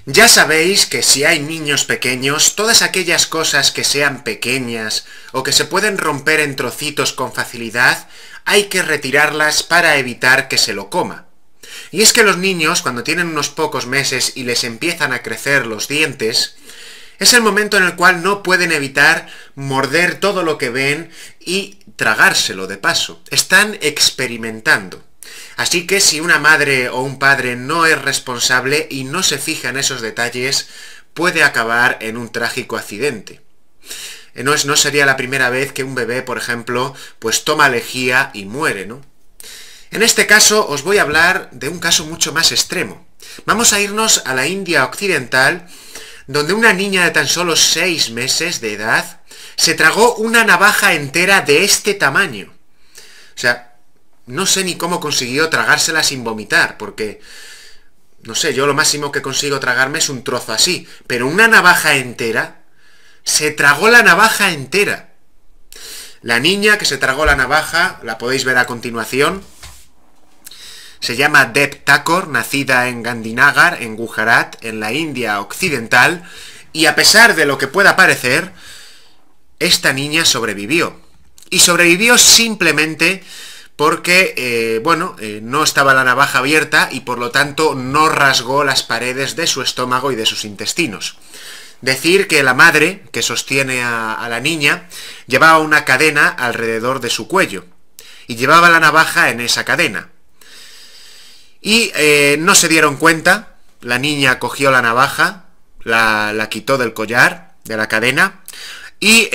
Ya sabéis que si hay niños pequeños, todas aquellas cosas que sean pequeñas o que se pueden romper en trocitos con facilidad, hay que retirarlas para evitar que se lo coma. Y es que los niños, cuando tienen unos pocos meses y les empiezan a crecer los dientes, es el momento en el cual no pueden evitar morder todo lo que ven y tragárselo de paso. Están experimentando. Así que si una madre o un padre no es responsable y no se fija en esos detalles, puede acabar en un trágico accidente. No sería la primera vez que un bebé, por ejemplo, pues toma lejía y muere, ¿no? En este caso os voy a hablar de un caso mucho más extremo. Vamos a irnos a la India occidental, donde una niña de tan solo 6 meses de edad se tragó una navaja entera de este tamaño. O sea, no sé ni cómo consiguió tragársela sin vomitar, porque, no sé, yo lo máximo que consigo tragarme es un trozo así, pero una navaja entera, se tragó la navaja entera. La niña que se tragó la navaja, la podéis ver a continuación, se llama Deb Thakur, nacida en Gandhinagar, en Gujarat, en la India occidental, y a pesar de lo que pueda parecer, esta niña sobrevivió. Y sobrevivió simplemente porque, no estaba la navaja abierta y por lo tanto no rasgó las paredes de su estómago y de sus intestinos. Decir que la madre, que sostiene a la niña, llevaba una cadena alrededor de su cuello y llevaba la navaja en esa cadena. Y no se dieron cuenta, la niña cogió la navaja, la quitó del collar, de la cadena, y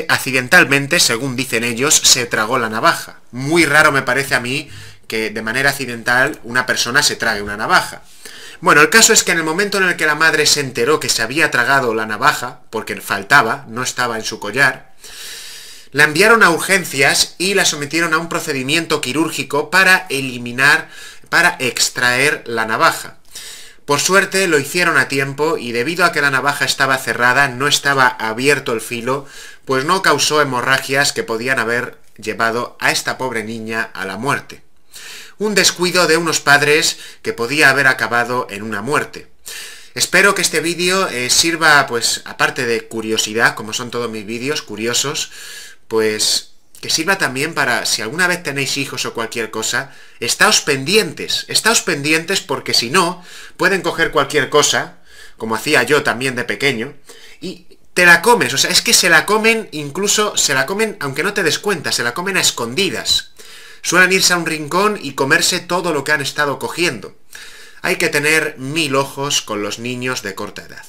accidentalmente, según dicen ellos, se tragó la navaja. Muy raro me parece a mí que de manera accidental una persona se trague una navaja. Bueno, el caso es que en el momento en el que la madre se enteró que se había tragado la navaja, porque faltaba, no estaba en su collar, la enviaron a urgencias y la sometieron a un procedimiento quirúrgico para extraer la navaja. Por suerte lo hicieron a tiempo y debido a que la navaja estaba cerrada, no estaba abierto el filo, pues no causó hemorragias que podían haber llevado a esta pobre niña a la muerte. Un descuido de unos padres que podía haber acabado en una muerte. Espero que este vídeo sirva, pues, aparte de curiosidad, como son todos mis vídeos, curiosos, pues que sirva también para, si alguna vez tenéis hijos o cualquier cosa, estáos pendientes porque si no, pueden coger cualquier cosa, como hacía yo también de pequeño, y te la comes. O sea, es que se la comen, incluso se la comen, aunque no te des cuenta, se la comen a escondidas. Suelen irse a un rincón y comerse todo lo que han estado cogiendo. Hay que tener 1000 ojos con los niños de corta edad.